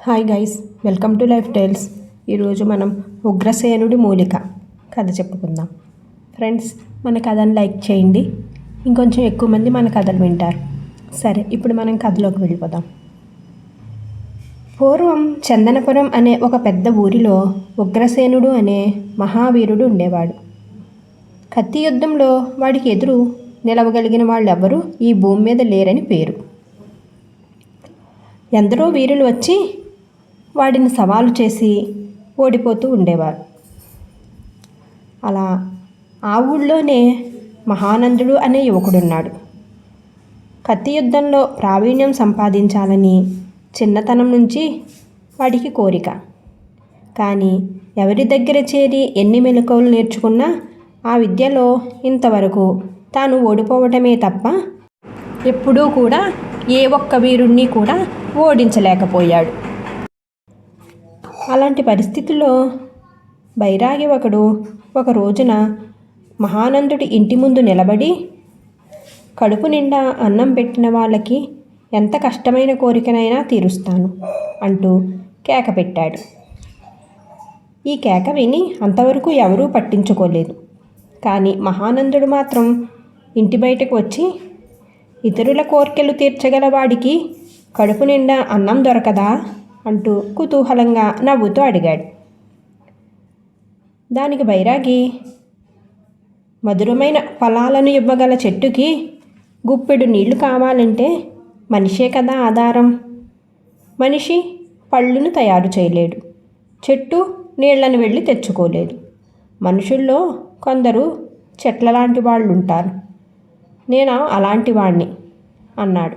Hi guys, welcome to life tiles. ఈరోజు మనం ఉగ్రసేనుడి మూలిక కథ చెప్పుకుందాం. ఫ్రెండ్స్, మన కథను లైక్ చేయండి, ఇంకొంచెం ఎక్కువ మంది మన కథలు వింటారు. సరే, ఇప్పుడు మనం కథలోకి వెళ్ళిపోదాం. పూర్వం చందనపురం అనే ఒక పెద్ద ఊరిలో ఉగ్రసేనుడు అనే మహావీరుడు ఉండేవాడు. కత్తి యుద్ధంలో వాడికి ఎదురు నిలవగలిగిన వాళ్ళెవరూ ఈ భూమి మీద లేరని పేరు. ఎందరో వీరులు వచ్చి వాడిని సవాలు చేసి ఓడిపోతూ ఉండేవారు. అలా ఆ ఊళ్ళోనే మహానందుడు అనే యువకుడున్నాడు. కత్తి యుద్ధంలో ప్రావీణ్యం సంపాదించాలని చిన్నతనం నుంచి వాడికి కోరిక. కానీ ఎవరి దగ్గర చేరి ఎన్ని మెలకువలు నేర్చుకున్నా ఆ విద్యలో ఇంతవరకు తాను ఓడిపోవటమే తప్ప ఎప్పుడూ కూడా ఏ ఒక్క వీరుణ్ణి కూడా ఓడించలేకపోయాడు. అలాంటి పరిస్థితుల్లో బైరాగి ఒకడు ఒక రోజున మహానందుడి ఇంటి ముందు నిలబడి, కడుపు నిండా అన్నం పెట్టిన వాళ్ళకి ఎంత కష్టమైన కోరికనైనా తీరుస్తాను అంటూ కేక పెట్టాడు. ఈ కేక విని అంతవరకు ఎవరూ పట్టించుకోలేదు. కానీ మహానందుడు మాత్రం ఇంటి బయటకు వచ్చి, ఇతరుల కోరికలు తీర్చగల వాడికి కడుపు నిండా అన్నం దొరకదా అంటూ కుతూహలంగా నవ్వుతూ అడిగాడు. దానికి బైరాగి, మధురమైన ఫలాలను ఇవ్వగల చెట్టుకి గుప్పెడు నీళ్లు కావాలంటే మనిషే కదా ఆధారం. మనిషి పళ్ళును తయారు చేయలేడు, చెట్టు నీళ్లను వెళ్ళి తెచ్చుకోలేదు. మనుషుల్లో కొందరు చెట్ల లాంటి వాళ్ళు ఉంటారు, నేను అలాంటి వాణ్ణి అన్నాడు.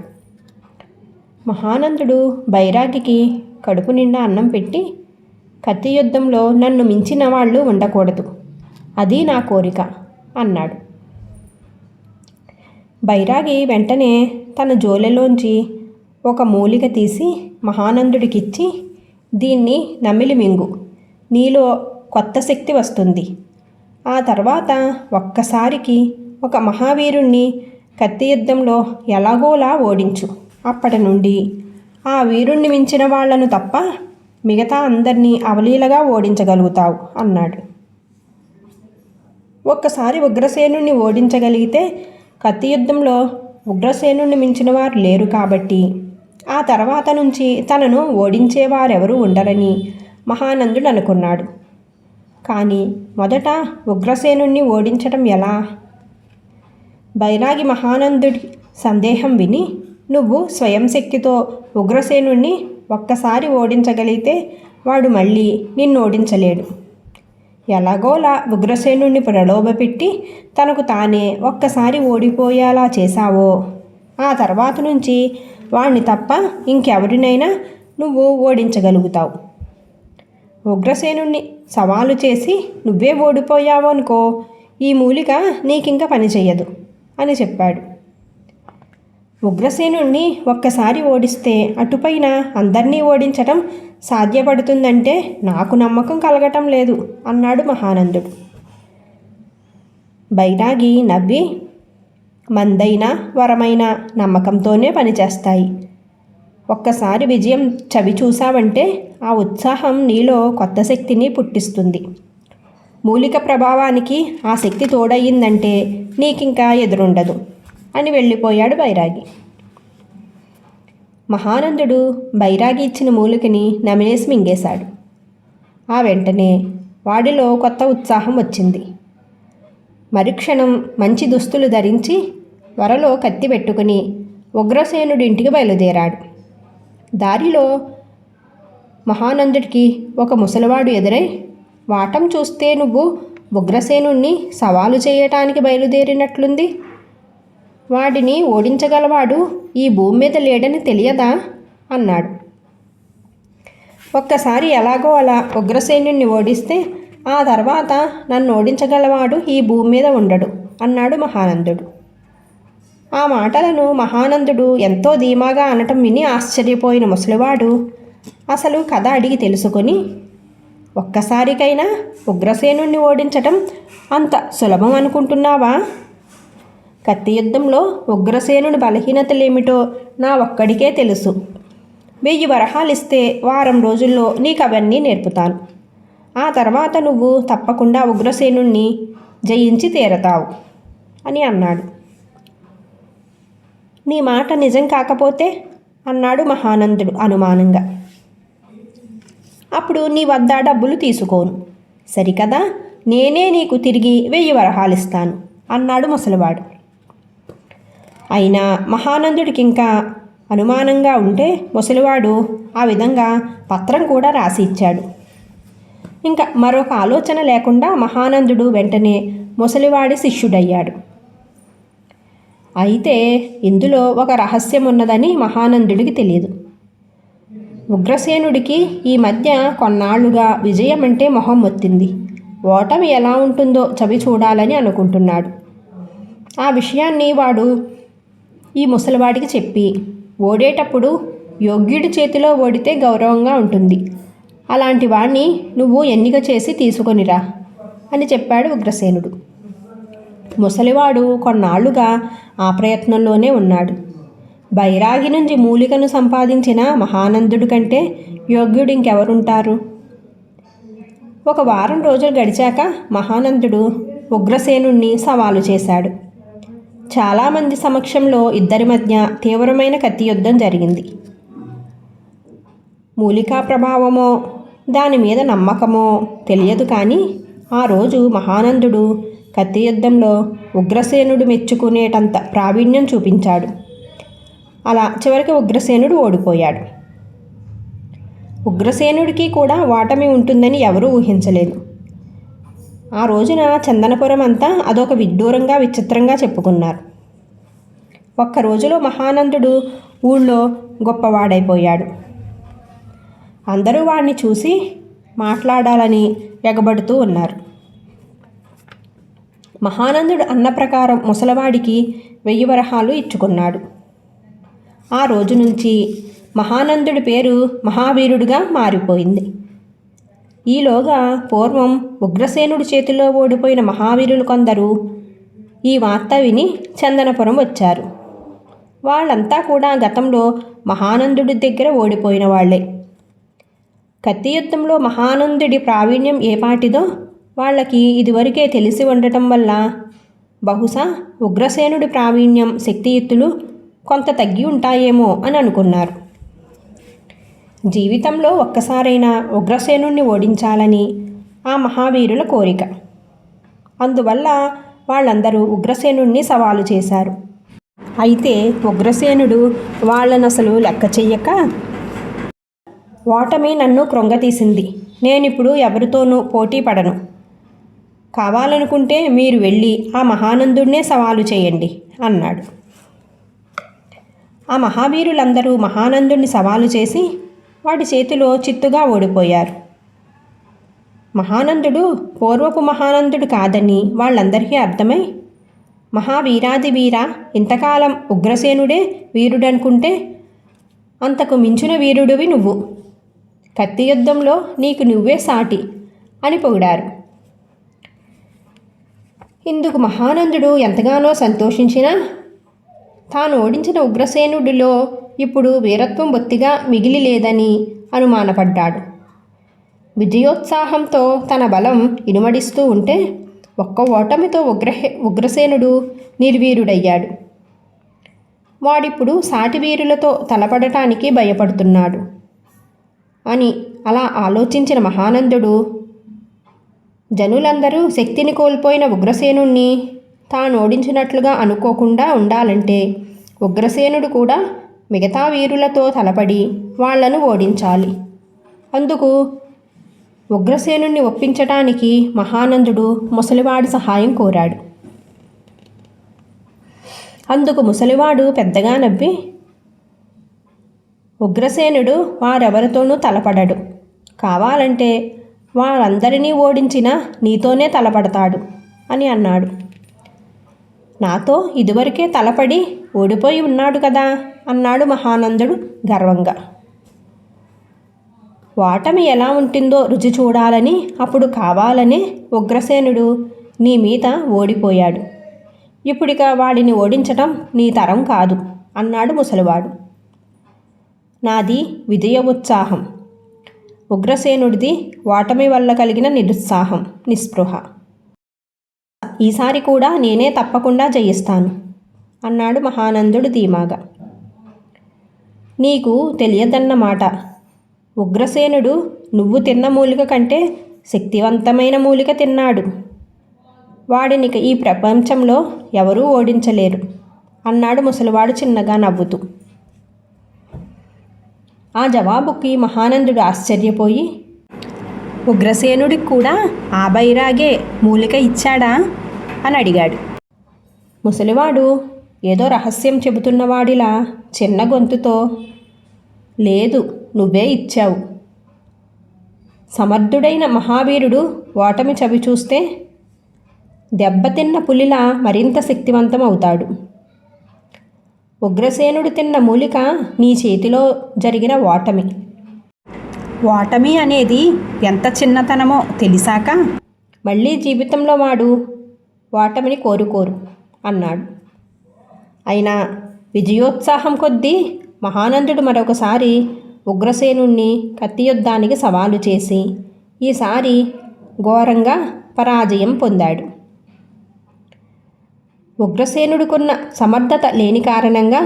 మహానందుడు బైరాగికి కడుపు నిండా అన్నం పెట్టి, కత్తి యుద్ధంలో నన్ను మించిన వాళ్ళు ఉండకూడదు, అది నా కోరిక అన్నాడు. బైరాగి వెంటనే తన జోలెలోంచి ఒక మూలిక తీసి మహానందుడికిచ్చి, దీన్ని నమిలి మింగు, నీలో కొత్త శక్తి వస్తుంది. ఆ తర్వాత ఒక్కసారికి ఒక మహావీరుణ్ణి కత్తి యుద్ధంలో ఎలాగోలా ఓడించు. అప్పటి నుండి ఆ వీరుణ్ణి మించిన వాళ్లను తప్ప మిగతా అందరినీ అవలీలగా ఓడించగలుగుతావు అన్నాడు. ఒక్కసారి ఉగ్రసేనుణ్ణి ఓడించగలిగితే కత్తి యుద్ధంలో ఉగ్రసేనుణ్ణి మించిన వారు లేరు కాబట్టి ఆ తర్వాత నుంచి తనను ఓడించేవారెవరూ ఉండరని మహానందుడు అనుకున్నాడు. కానీ మొదట ఉగ్రసేనుణ్ణి ఓడించటం ఎలా? బైరాగి మహానందుడి సందేహం విని, నువ్వు స్వయం శక్తితో ఉగ్రసేనుణ్ణి ఒక్కసారి ఓడించగలిగితే వాడు మళ్ళీ నిన్ను ఓడించలేడు. ఎలాగోలా ఉగ్రసేనుణ్ణి ప్రలోభపెట్టి తనకు తానే ఒక్కసారి ఓడిపోయేలా చేశావో ఆ తర్వాత నుంచి వాణ్ణి తప్ప ఇంకెవరినైనా నువ్వు ఓడించగలుగుతావు. ఉగ్రసేనుణ్ణి సవాలు చేసి నువ్వే ఓడిపోయావు అనుకో, ఈ మూలిక నీకింక పనిచేయదు అని చెప్పాడు. ఉగ్రసేనుణ్ణి ఒక్కసారి ఓడిస్తే అటుపైన అందరినీ ఓడించటం సాధ్యపడుతుందంటే నాకు నమ్మకం కలగటం లేదు అన్నాడు మహానందుడు. బైరాగి నవ్వి, మందైనా వరమైనా నమ్మకంతోనే పనిచేస్తాయి. ఒక్కసారి విజయం చవి చూసావంటే ఆ ఉత్సాహం నీలో కొత్త శక్తిని పుట్టిస్తుంది. మూలిక ప్రభావానికి ఆ శక్తి తోడయ్యిందంటే నీకింకా ఎదురుండదు అని వెళ్ళిపోయాడు బైరాగి. మహానందుడు బైరాగి ఇచ్చిన మూలికని నమిలేసి మింగేశాడు. ఆ వెంటనే వాడిలో కొత్త ఉత్సాహం వచ్చింది. మరుక్షణం మంచి దుస్తులు ధరించి వరలో కత్తి పెట్టుకుని ఉగ్రసేనుడి ఇంటికి బయలుదేరాడు. దారిలో మహానందుడికి ఒక ముసలివాడు ఎదురై, వాటం చూస్తే నువ్వు ఉగ్రసేనుణ్ణి సవాలు చేయటానికి బయలుదేరినట్లుంది. వాడిని ఓడించగలవాడు ఈ భూమి మీద లేడని తెలియదా అన్నాడు. ఒక్కసారి ఎలాగో అలా ఉగ్రసేనుణ్ణి ఓడిస్తే ఆ తర్వాత నన్ను ఓడించగలవాడు ఈ భూమి మీద ఉండడు అన్నాడు మహానందుడు. ఆ మాటలను మహానందుడు ఎంతో ధీమాగా అనటం విని ఆశ్చర్యపోయిన ముసలివాడు అసలు కథ అడిగి తెలుసుకొని, ఒక్కసారికైనా ఉగ్రసేనుణ్ణి ఓడించటం అంత సులభం అనుకుంటున్నావా? కత్తి యుద్ధంలో ఉగ్రసేనుని బలహీనతలేమిటో నా ఒక్కడికే తెలుసు. 1000 వరహాలిస్తే వారం రోజుల్లో నీకు అవన్నీ నేర్పుతాను. ఆ తర్వాత నువ్వు తప్పకుండా ఉగ్రసేనుణ్ణి జయించి తీరతావు అని అన్నాడు. నీ మాట నిజం కాకపోతే అన్నాడు మహానందుడు అనుమానంగా. అప్పుడు నీ వద్ద డబ్బులు తీసుకోను, సరికదా, నేనే నీకు తిరిగి 1000 వరహాలిస్తాను అన్నాడు ముసలివాడు. అయినా మహానందుడికి ఇంకా అనుమానంగా ఉంటే ముసలివాడు ఆ విధంగా పత్రం కూడా రాసి ఇచ్చాడు. ఇంకా మరొక ఆలోచన లేకుండా మహానందుడు వెంటనే ముసలివాడి శిష్యుడయ్యాడు. అయితే ఇందులో ఒక రహస్యం ఉన్నదని మహానందుడికి తెలియదు. ఉగ్రసేనుడికి ఈ మధ్య కొన్నాళ్లుగా విజయం అంటే మొహం మొత్తింది. ఓటమి ఎలా ఉంటుందో చవి చూడాలని అనుకుంటున్నాడు. ఆ విషయాన్ని వాడు ఈ ముసలివాడికి చెప్పి, ఓడేటప్పుడు యోగ్యుడి చేతిలో ఓడితే గౌరవంగా ఉంటుంది, అలాంటి వాణ్ణి నువ్వు ఎన్నిక చేసి తీసుకొనిరా అని చెప్పాడు ఉగ్రసేనుడు. ముసలివాడు కొన్నాళ్లుగా ఆ ప్రయత్నంలోనే ఉన్నాడు. బైరాగి నుంచి మూలికను సంపాదించిన మహానందుడి కంటే యోగ్యుడు ఇంకెవరుంటారు? ఒక వారం రోజులు గడిచాక మహానందుడు ఉగ్రసేనుణ్ణి సవాలు చేశాడు. చాలామంది సమక్షంలో ఇద్దరి మధ్య తీవ్రమైన కత్తి యుద్ధం జరిగింది. మూలికా ప్రభావమో దాని మీద నమ్మకమో తెలియదు, కానీ ఆ రోజు మహానందుడు కత్తి యుద్ధంలో ఉగ్రసేనుడు మెచ్చుకునేటంత ప్రావీణ్యం చూపించాడు. అలా చివరికి ఉగ్రసేనుడు ఓడిపోయాడు. ఉగ్రసేనుడికి కూడా ఓటమి ఉంటుందని ఎవరూ ఊహించలేదు. ఆ రోజున చందనపురం అంతా అదొక విడ్డూరంగా విచిత్రంగా చెప్పుకున్నారు. ఒక్క రోజులో మహానందుడు ఊళ్ళో గొప్పవాడైపోయాడు. అందరూ వాడిని చూసి మాట్లాడాలని ఎగబడుతూ ఉన్నారు. మహానందుడు అన్న ప్రకారం ముసలవాడికి 1000 వరహాలు ఇచ్చుకున్నాడు. ఆ రోజు నుంచి మహానందుడి పేరు మహావీరుడిగా మారిపోయింది. ఈలోగా పూర్వం ఉగ్రసేనుడి చేతిలో ఓడిపోయిన మహావీరులు కొందరు ఈ వార్త విని చందనపురం వచ్చారు. వాళ్ళంతా కూడా గతంలో మహానందుడి దగ్గర ఓడిపోయిన వాళ్లే. కత్తి యుద్ధంలో మహానందుడి ప్రావీణ్యం ఏపాటిదో వాళ్ళకి ఇదివరకే తెలిసి ఉండటం వల్ల బహుశా ఉగ్రసేనుడి ప్రావీణ్యం, శక్తియుక్తులు కొంత తగ్గి ఉంటాయేమో అని అనుకున్నారు. జీవితంలో ఒక్కసారైనా ఉగ్రసేనుణ్ణి ఓడించాలని ఆ మహావీరుల కోరిక. అందువల్ల వాళ్ళందరూ ఉగ్రసేనుణ్ణి సవాలు చేశారు. అయితే ఉగ్రసేనుడు వాళ్ళను అసలు లెక్క చెయ్యక, ఓటమి నన్ను కృంగతీసింది, నేనిప్పుడు ఎవరితోనూ పోటీ పడను, కావాలనుకుంటే మీరు వెళ్ళి ఆ మహానందుడినే సవాలు చేయండి అన్నాడు. ఆ మహావీరులందరూ మహానందుడిని సవాలు చేసి వాడి చేతిలో చిత్తుగా ఓడిపోయారు. మహానందుడు పూర్వపు మహానందుడు కాదని వాళ్ళందరికీ అర్థమై, మహావీరాది వీర, ఇంతకాలం ఉగ్రసేనుడే వీరుడనుకుంటే అంతకు మించిన వీరుడివి నువ్వు, కత్తి యుద్ధంలో నీకు నువ్వే సాటి అని పొగిడారు. ఇందుకు మహానందుడు ఎంతగానో సంతోషించినా తాను ఓడించిన ఉగ్రసేనుడిలో ఇప్పుడు వీరత్వం బొత్తిగా మిగిలి లేదని అనుమానపడ్డాడు. విజయోత్సాహంతో తన బలం ఇనుమడిస్తూ ఉంటే ఒక్క ఓటమితో ఉగ్రసేనుడు నిర్వీరుడయ్యాడు. వాడిప్పుడు సాటి వీరులతో తలపడటానికి భయపడుతున్నాడు అని అలా ఆలోచించిన మహానందుడు జనులందరూ శక్తిని కోల్పోయిన ఉగ్రసేనుణ్ణి తాను ఓడించినట్లుగా అనుకోకుండా ఉండాలంటే ఉగ్రసేనుడు కూడా మిగతా వీరులతో తలపడి వాళ్లను ఓడించాలి. అందుకు ఉగ్రసేనుణ్ణి ఒప్పించటానికి మహానందుడు ముసలివాడి సహాయం కోరాడు. అందుకు ముసలివాడు పెద్దగా నవ్వి, ఉగ్రసేనుడు వారెవరితోనూ తలపడడు, కావాలంటే వారందరినీ ఓడించిన నీతోనే తలపడతాడు అని అన్నాడు. నాతో ఇదివరకే తలపడి ఓడిపోయి ఉన్నాడు కదా అన్నాడు మహానందుడు గర్వంగా. ఓటమి ఎలా ఉంటుందో రుచి చూడాలని అప్పుడు కావాలనే ఉగ్రసేనుడు నీ మీద ఓడిపోయాడు, ఇప్పుడిక వాడిని ఓడించటం నీ తరం కాదు అన్నాడు ముసలివాడు. నాది విజయ ఉత్సాహం, ఉగ్రసేనుడిది ఓటమి వల్ల కలిగిన నిరుత్సాహం, నిస్పృహ. ఈసారి కూడా నేనే తప్పకుండా జయిస్తాను అన్నాడు మహానందుడు ధీమాగా. నీకు తెలియదన్నమాట. ఉగ్రసేనుడు నువ్వు తిన్న మూలిక కంటే శక్తివంతమైన మూలిక తిన్నాడు. వాడినిక ఈ ప్రపంచంలో ఎవరూ ఓడించలేరు అన్నాడు ముసలివాడు చిన్నగా నవ్వుతూ. ఆ జవాబుకి మహానందుడు ఆశ్చర్యపోయి, ఉగ్రసేనుడికి కూడా ఆ బైరాగే మూలిక ఇచ్చాడా అని అడిగాడు. ముసలివాడు ఏదో రహస్యం చెబుతున్నవాడిలా చిన్న గొంతుతో, లేదు, నువ్వే ఇచ్చావు. సమర్థుడైన మహావీరుడు ఓటమి చవి చూస్తే దెబ్బతిన్న పులిలా మరింత శక్తివంతం అవుతాడు. ఉగ్రసేనుడు తిన్న మూలిక నీ చేతిలో జరిగిన ఓటమి. ఓటమి అనేది ఎంత చిన్నతనమో తెలిసాక మళ్ళీ జీవితంలో వాడు ఓటమిని కోరుకోరు అన్నాడు. అయినా విజయోత్సాహం కొద్దీ మహానందుడు మరొకసారి ఉగ్రసేనుణ్ణి కత్తియుద్ధానికి సవాలు చేసి ఈసారి ఘోరంగా పరాజయం పొందాడు. ఉగ్రసేనుడికున్న సమర్థత లేని కారణంగా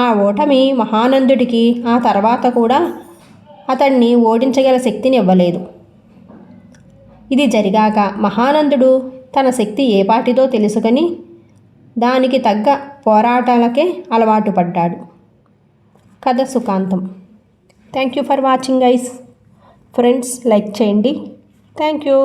ఆ ఓటమి మహానందుడికి ఆ తర్వాత కూడా అతన్ని ఓడించగల శక్తిని ఇవ్వలేదు. ఇది జరిగాక మహానందుడు తన శక్తి ఏపాటిదో తెలుసుకొని దానికి తగ్గ పోరాటాలకే అలవాటు పడ్డాడు. కథ సుఖాంతం. Thank you for watching guys. Friends, like చేయండి. Thank you.